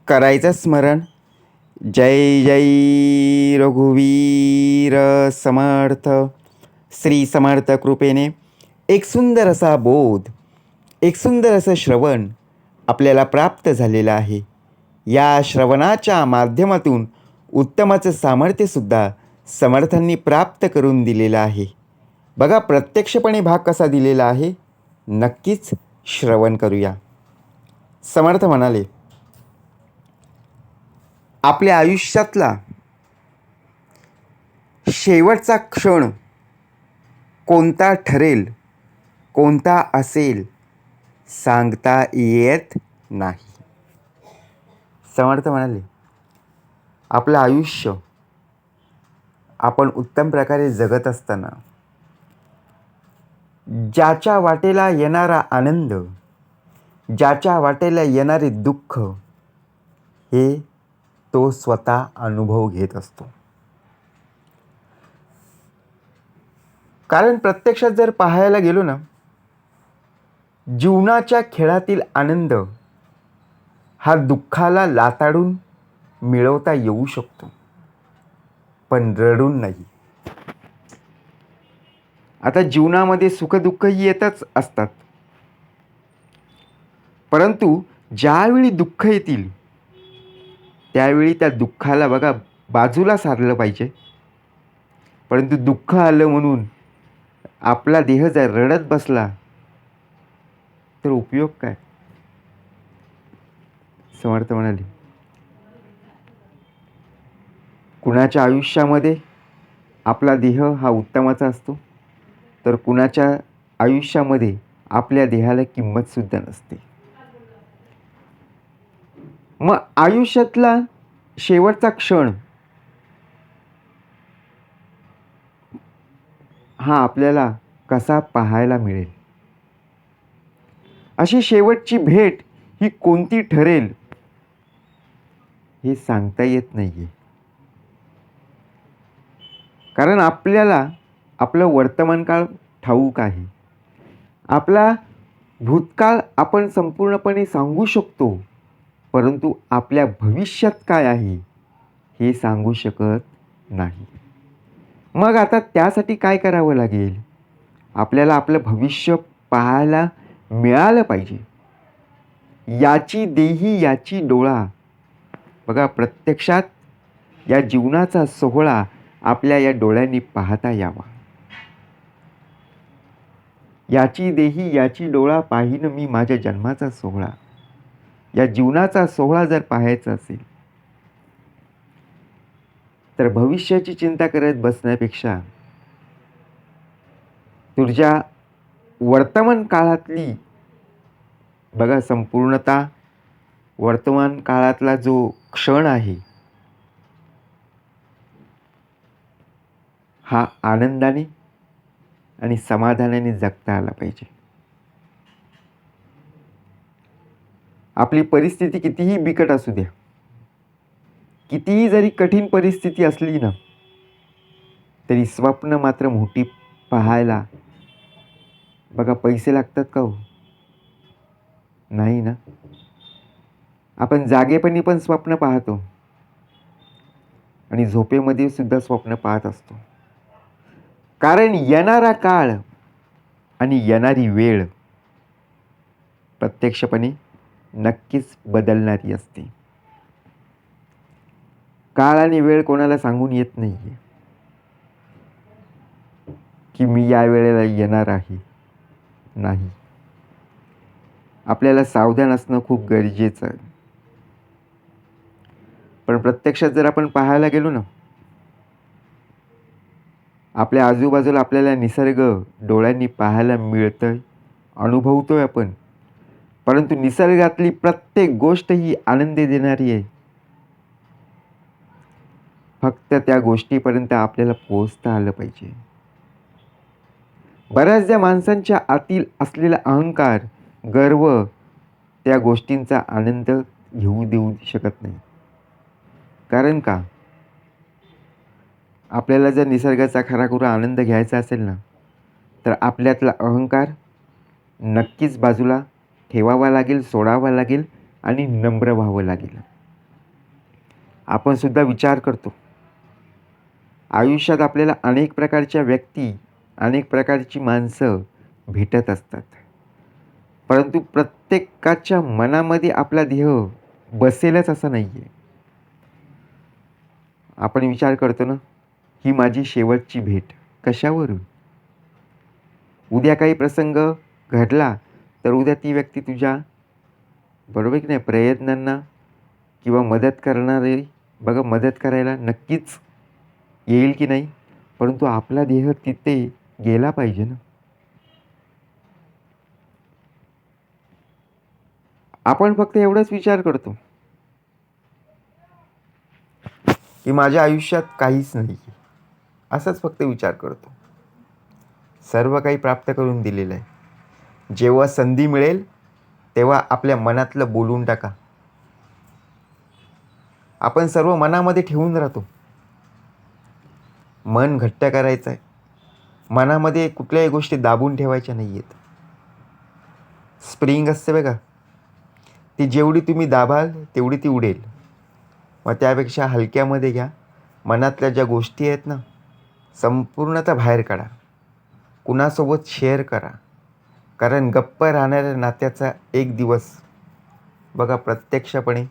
करायचं स्मरण. जय जय रघुवीर समर्थ. श्री समर्थ कृपेने एक सुंदर असा बोध, एक सुंदर असं श्रवण आपल्याला प्राप्त झालेलं आहे. या श्रवणाच्या माध्यमातून उत्तमाचं सामर्थ्यसुद्धा समर्थांनी प्राप्त करून दिलेलं आहे. बघा, प्रत्यक्षपणे भाग कसा दिलेला आहे, नक्कीच श्रवण करूया. समर्थ म्हणाले, आपल्या आयुष्यातला शेवटचा क्षण कोणता ठरेल, कोणता असेल, सांगता येत नाही. समर्थ म्हणाले, आपलं आयुष्य आपण उत्तम प्रकारे जगत असताना ज्याच्या वाटेला येणारा आनंद, ज्याच्या वाटेला येणारे दुःख, हे तो स्वतः अनुभव घेत असतो. कारण प्रत्यक्षात जर पाहायला गेलो ना, जीवनाच्या खेळातील आनंद हा दुःखाला लाताडून मिळवता येऊ शकतो, पण रडून नाही. आता जीवनामध्ये सुखदुःखही येतच असतात, परंतु ज्यावेळी दुःख येतील त्यावेळी त्या दुःखाला बघा बाजूला सारलं पाहिजे. परंतु दुःख आलं म्हणून आपला देह जर रडत बसला तर उपयोग काय? समर्थ म्हणाले, कुणाच्या आयुष्यामध्ये आपला देह हा उत्तमाचा असतो, तर कुणाच्या आयुष्यामध्ये आपल्या देहाला किंमतसुद्धा नसते. मग आयुष्यातला शेवटचा क्षण हा आपल्याला कसा पाहायला मिळेल, अशी शेवटची भेट ही कोणती ठरेल, हे सांगता येत नाहीये. कारण आपल्याला आपलं वर्तमानकाळ ठाऊक आहे. आपला भूतकाळ आपण संपूर्णपणे सांगू शकतो, परंतु आपल्या भविष्यात काय आहे हे सांगू शकत नाही. मग आता त्यासाठी काय करावं लागेल? आपल्याला आपलं भविष्य पाहायला मिळालं पाहिजे. याची देही याची डोळा. बघा, प्रत्यक्षात या जीवनाचा सोहळा आपल्या या डोळ्यांनी पाहता यावा. याची देही याची डोळा, पाहीन मी माझ्या जन्माचा सोहळा. या जीवनाचा सोहळा जर पाहायचा असेल तर भविष्याची चिंता करत बसण्यापेक्षा तुझ्या वर्तमान काळातली, बघा, संपूर्णतः वर्तमान काळातला जो क्षण आहे हा आनंदाने आणि समाधानाने जगता आला पाहिजे. आपली परिस्थिती कितीही बिकट असू द्या, कितीही जरी कठीण परिस्थिती असली ना, तरी स्वप्न मात्र मोठी पाहायला बघा पैसे लागतात का हो? नाही ना. आपण जागेपणी पण स्वप्न पाहतो आणि झोपेमध्ये सुद्धा स्वप्न पाहत असतो. कारण येणारा काळ आणि येणारी वेळ प्रत्यक्षपणे नक्कीच बदलणारी असते. काळ आणि वेळ कोणाला सांगून येत नाहीये की मी या वेळेला येणार आहे. नाही, आपल्याला सावधान असणं खूप गरजेचं आहे. पण प्रत्यक्षात जर आपण पाहायला गेलो ना, आपल्या आजूबाजूला आपल्याला निसर्ग डोळ्यांनी पाहायला मिळतंय, अनुभवतोय आपण. परंतु निसर्गातली प्रत्येक गोष्ट ही आनंद देणारी आहे. फक्त त्या गोष्टीपर्यंत आपल्याला पोहोचता आलं पाहिजे. बऱ्याचदा माणसांच्या आतील असलेला अहंकार, गर्व त्या गोष्टींचा आनंद घेऊ देऊ शकत नाही. कारण का? आपल्याला जर निसर्गाचा खराखुरा आनंद घ्यायचा असेल ना, तर आपल्यातला अहंकार नक्कीच बाजूला ठेवावा लागेल, सोडावा लागेल आणि नम्र व्हावं लागेल. आपण सुद्धा विचार करतो. आयुष्यात आपल्याला अनेक प्रकारच्या व्यक्ती, अनेक प्रकारची माणसं भेटत असतात. परंतु प्रत्येकाच्या मनामध्ये आपला देह बसेलच असं नाही आहे. आपण विचार करतो ना, ही माझी शेवटची भेट. कशावरून? उद्या काही प्रसंग घडला तर उद्या ती व्यक्ती तुझ्या, बरोबर की नाही, प्रयत्नांना किंवा मदत करणारी, बघा मदत करायला नक्कीच येईल की नाही, परंतु आपला देह तिथे गेला पाहिजे ना. आपण फक्त एवढाच विचार करतो की माझ्या आयुष्यात काहीच नाही, असाच फक्त विचार करतो. सर्व काही प्राप्त करून दिलेलं आहे. जेव्हा संधी मिळेल तेव्हा आपल्या मनातलं बोलून टाका. आपण सर्व मनामध्ये ठेवून राहतो. मन घट्ट करायचं आहे. मनामध्ये कुठल्याही गोष्टी दाबून ठेवायच्या नाही आहेत. स्प्रिंग असते बघा, ती जेवढी तुम्ही दाबाल तेवढी ती उडेल. मग त्यापेक्षा हलक्यामध्ये घ्या. मनातल्या ज्या गोष्टी आहेत ना, संपूर्णतः बाहेर काढा. कुणासोबत शेअर करा. कारण गप्प राहणाऱ्या नात्याचा एक दिवस बघा प्रत्यक्षपणे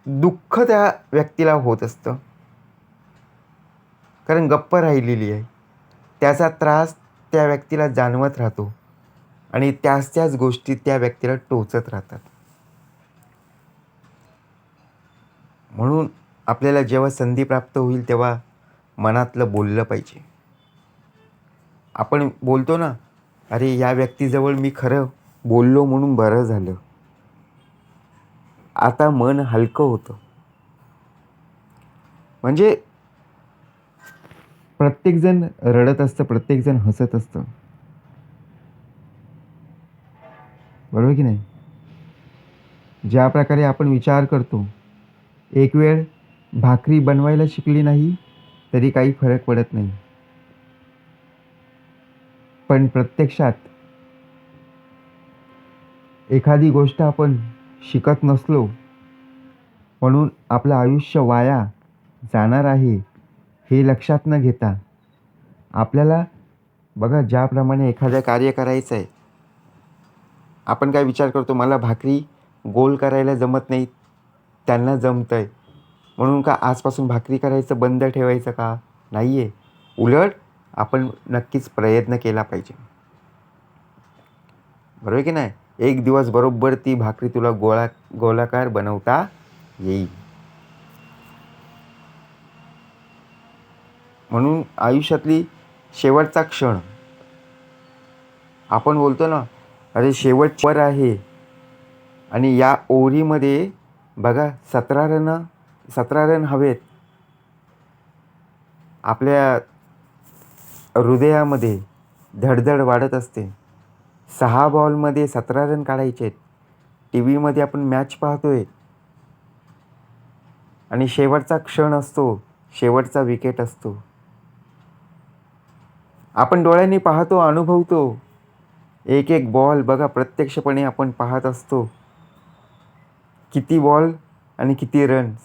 दुःख त्या व्यक्तीला होत असतं. कारण गप्प राहिलेली आहे. त्याचा त्रास त्या व्यक्तीला जाणवत राहतो आणि त्याच गोष्टी त्या व्यक्तीला टोचत राहतात. म्हणून आपल्याला जेव्हा संधी प्राप्त होईल तेव्हा मनातलं बोललं पाहिजे. आपण बोलतो ना, अरे या व्यक्तीजवळ मी खरं बोललो म्हणून बरं झालं. आता मन हलकं होतं. म्हणजे प्रत्येकजण रडत असतं, प्रत्येकजण हसत असतं, बरोबर की नाही. ज्या प्रकारे आपण विचार करतो, एक वेळ भाकरी बनवायला शिकली नाही तरी काही फरक पडत नाही, पण प्रत्यक्षात एखादी गोष्ट आपण शिकत नसलो म्हणून आपलं आयुष्य वाया जाणार आहे हे लक्षात न घेता आपल्याला, बघा ज्याप्रमाणे एखादं कार्य करायचं आहे, आपण काय विचार करतो, मला भाकरी गोल करायला जमत नाही, त्यांना जमतं आहे म्हणून का आजपासून भाकरी करायचं बंद ठेवायचं का? नाही आहे. उलट आपण नक्कीच प्रयत्न केला पाहिजे, बरोबर की नाही. एक दिवस बरोबर ती भाकरी तुला गोलाकार बनवता येईल. म्हणून आयुष्यातली शेवटचा क्षण आपण बोलतो ना, अरे शेवट वर आहे आणि या ओव्हरीमध्ये बघा 17 रन हवेत. आपल्या हृदयामध्ये धडधड वाढत असते. 6 बॉलमध्ये 17 रन काढायचे आहेत. टी व्हीमध्ये आपण मॅच पाहतोय आणि शेवटचा क्षण असतो, शेवटचा विकेट असतो. आपण डोळ्यांनी पाहतो, अनुभवतो. एक एक बॉल बघा प्रत्यक्षपणे आपण पाहत असतो. किती बॉल आणि किती रन्स,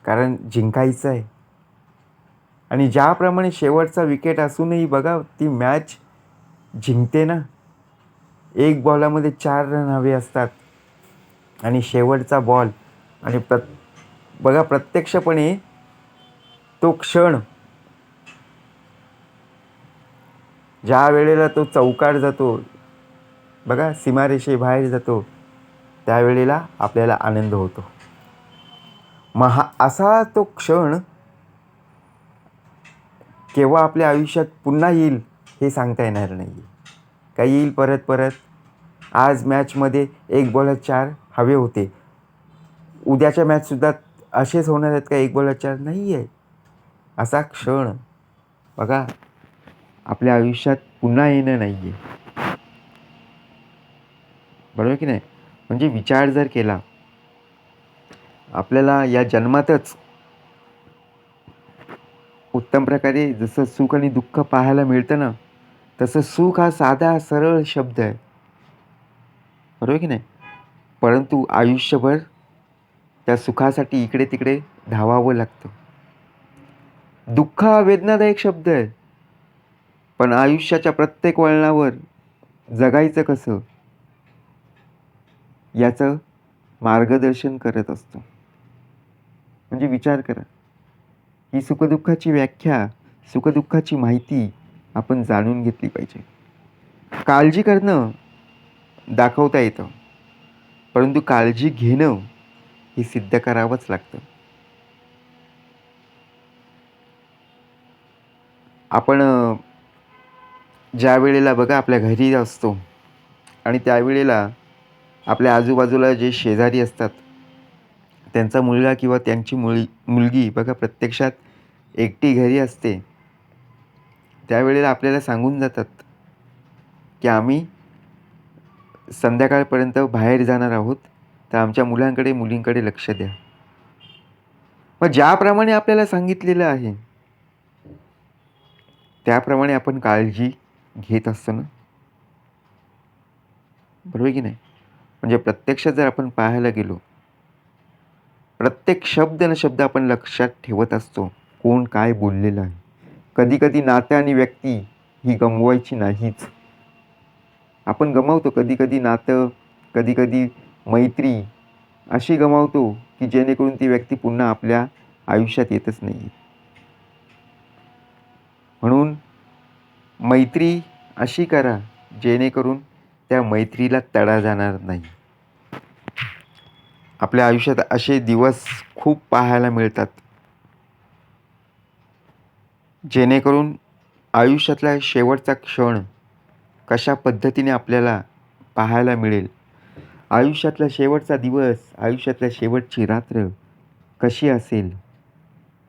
कारण जिंकायचं आहे. आणि ज्याप्रमाणे शेवटचा विकेट असूनही बघा ती मॅच जिंकते ना. एक बॉलामध्ये 4 रन हवे असतात आणि शेवटचा बॉल आणि बघा प्रत्यक्षपणे तो क्षण, ज्या वेळेला तो चौकार जातो बघा, सीमारेषेबाहेर जातो, त्यावेळेला आपल्याला आनंद होतो. असा तो क्षण केव्हा आपल्या आयुष्यात पुन्हा येईल हे सांगता येणार नाही. काही येईल परत परत. आज मॅचमध्ये 1 बॉलात 4 हवे होते, उद्याच्या मॅचसुद्धा असेच होणार आहेत का? 1 बॉलात 4 नाही आहे. असा क्षण बघा आपल्या आयुष्यात पुन्हा येणं नाही आहे, बरोबर की नाही. म्हणजे विचार जर केला, आपल्याला या जन्मातच उत्तम प्रकारे जसं सुख आणि दुःख पाहायला मिळतं ना, तसं सुख हा साधा सरळ शब्द आहे, बरोबर की नाही. परंतु आयुष्यभर त्या सुखासाठी इकडे तिकडे धावावं लागतं. दुःख हा वेदनादायक शब्द आहे, पण आयुष्याच्या प्रत्येक वळणावर जगायचं कसं याचं मार्गदर्शन करत असतो. म्हणजे विचार करा, ही सुखदुःखाची व्याख्या, सुखदुःखाची माहिती आपण जाणून घेतली पाहिजे. काळजी करणं दाखवता येतं, परंतु काळजी घेणं हे सिद्ध करावंच लागतं. आपण ज्या वेळेला बघा आपल्या घरी असतो आणि त्यावेळेला आपल्या आजूबाजूला जे शेजारी असतात, त्यांचा मुलगा किंवा त्यांची मुलगी बघा प्रत्यक्षात एकटी घरी असते. त्यावेळेला आपल्याला सांगून जातात, की आम्ही संध्याकाळपर्यंत बाहेर जाणार आहोत, तर आमच्या मुलांकडे मुलींकडे लक्ष द्या. मग ज्याप्रमाणे आपल्याला सांगितलेलं आहे, त्याप्रमाणे आपण काळजी घेत असतो ना, बरोबर की नाही? म्हणजे प्रत्यक्षात जर आपण पाहायला गेलो, प्रत्येक शब्द न शब्द आपण लक्षात ठेवत असतो. कोण काय बोललेलं आहे. कधी-कधी नातं आणि व्यक्ती ही गमवायची नाहीच. आपण गमावतो कधी-कधी नातं, कधी-कधी मैत्री अशी गमावतो, की जेणेकरून ती व्यक्ती पुन्हा आपल्या आयुष्यात येतच नाही. म्हणून मैत्री अशी करा, जेणेकरून त्या मैत्रीला तडा जाणार नाही. आपल्या आयुष्यात असे दिवस खूप पाहायला मिळतात, जेणेकरून आयुष्यातला शेवटचा क्षण कशा पद्धतीने आपल्याला पाहायला मिळेल, आयुष्यातला शेवटचा दिवस, आयुष्यातल्या शेवटची रात्र कशी असेल,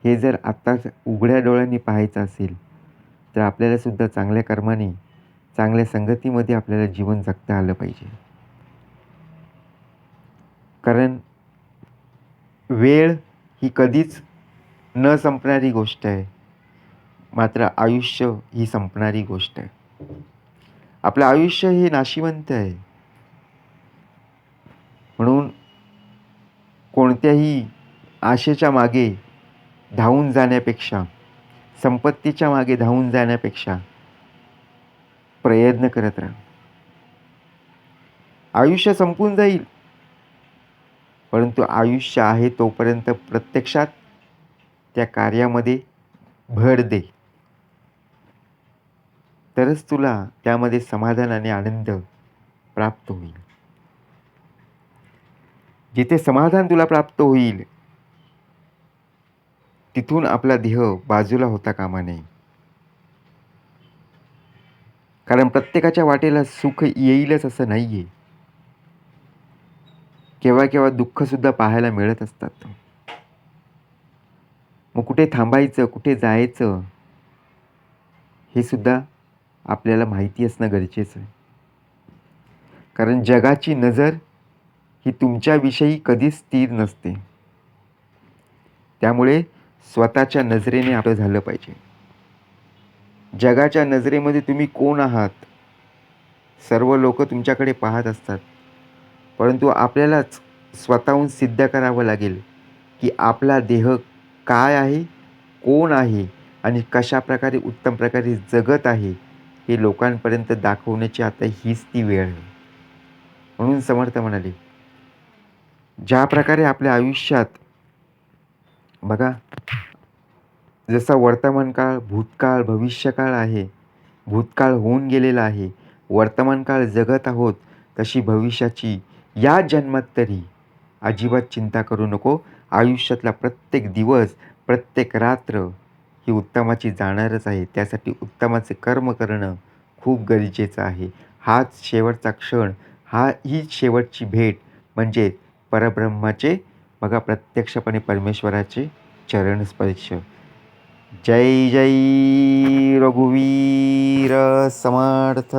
हे जर आत्ताच उघड्या डोळ्यांनी पाहायचं असेल, तर आपल्यालासुद्धा चांगल्या कर्माने, चांगल्या संगतीमध्ये आपल्याला जीवन जगता आलं पाहिजे. कारण वेळ ही कधीच न संपणारी गोष्ट आहे. मात्र आयुष्य ही संपणारी गोष्ट आहे. आपलं आयुष्य हे नाशिवंत आहे. म्हणून कोणत्याही आशेच्या मागे धावून जाण्यापेक्षा, संपत्तीच्या मागे धावून जाण्यापेक्षा प्रयत्न करत राहा. आयुष्य संपून जाईल, परंतु आयुष्य आहे तोपर्यंत प्रत्यक्षात त्या कार्यामध्ये भर दे. तरच तुला त्यामध्ये समाधान आणि आनंद प्राप्त होईल. जिथे समाधान तुला प्राप्त होईल, तिथून आपला देह बाजूला होता कामा नये. कारण प्रत्येकाच्या वाटेला सुख येईलच असं नाहीये. केव्हा केव्हा दुःखसुद्धा पाहायला मिळत असतात. मग कुठे थांबायचं, कुठे जायचं, हे सुद्धा आपल्याला माहिती असणं गरजेचं आहे. कारण जगाची नजर ही तुमच्याविषयी कधीच स्थिर नसते. त्यामुळे स्वतःच्या नजरेने आपलं झालं पाहिजे. जगाच्या नजरेमध्ये तुम्ही कोण आहात, सर्व लोक तुमच्याकडे पाहत असतात. परंतु आपल्यालाच स्वतःहून सिद्ध करावं लागेल, की आपला देह काय आहे, कोण आहे आणि कशाप्रकारे उत्तम प्रकारे जगत आहे, हे लोकांपर्यंत दाखवण्याची आता हीच ती वेळ आहे. म्हणून समर्थ म्हणाले, ज्या प्रकारे आपल्या आयुष्यात बघा, जसा वर्तमानकाळ, भूतकाळ, भविष्यकाळ आहे. भूतकाळ होऊन गेलेला आहे. वर्तमानकाळ जगत आहोत, तशी भविष्याची या जन्मात तरी अजिबात चिंता करू नको. आयुष्यातला प्रत्येक दिवस, प्रत्येक रात्र ही उत्तमाची जाणारच आहे. त्यासाठी उत्तमाचे कर्म करणं खूप गरजेचं आहे. हाच शेवटचा क्षण, हीच शेवटची भेट म्हणजे परब्रह्माचे बघा प्रत्यक्षपणे परमेश्वराचे चरणस्पर्श. जय जय रघुवीर समर्थ.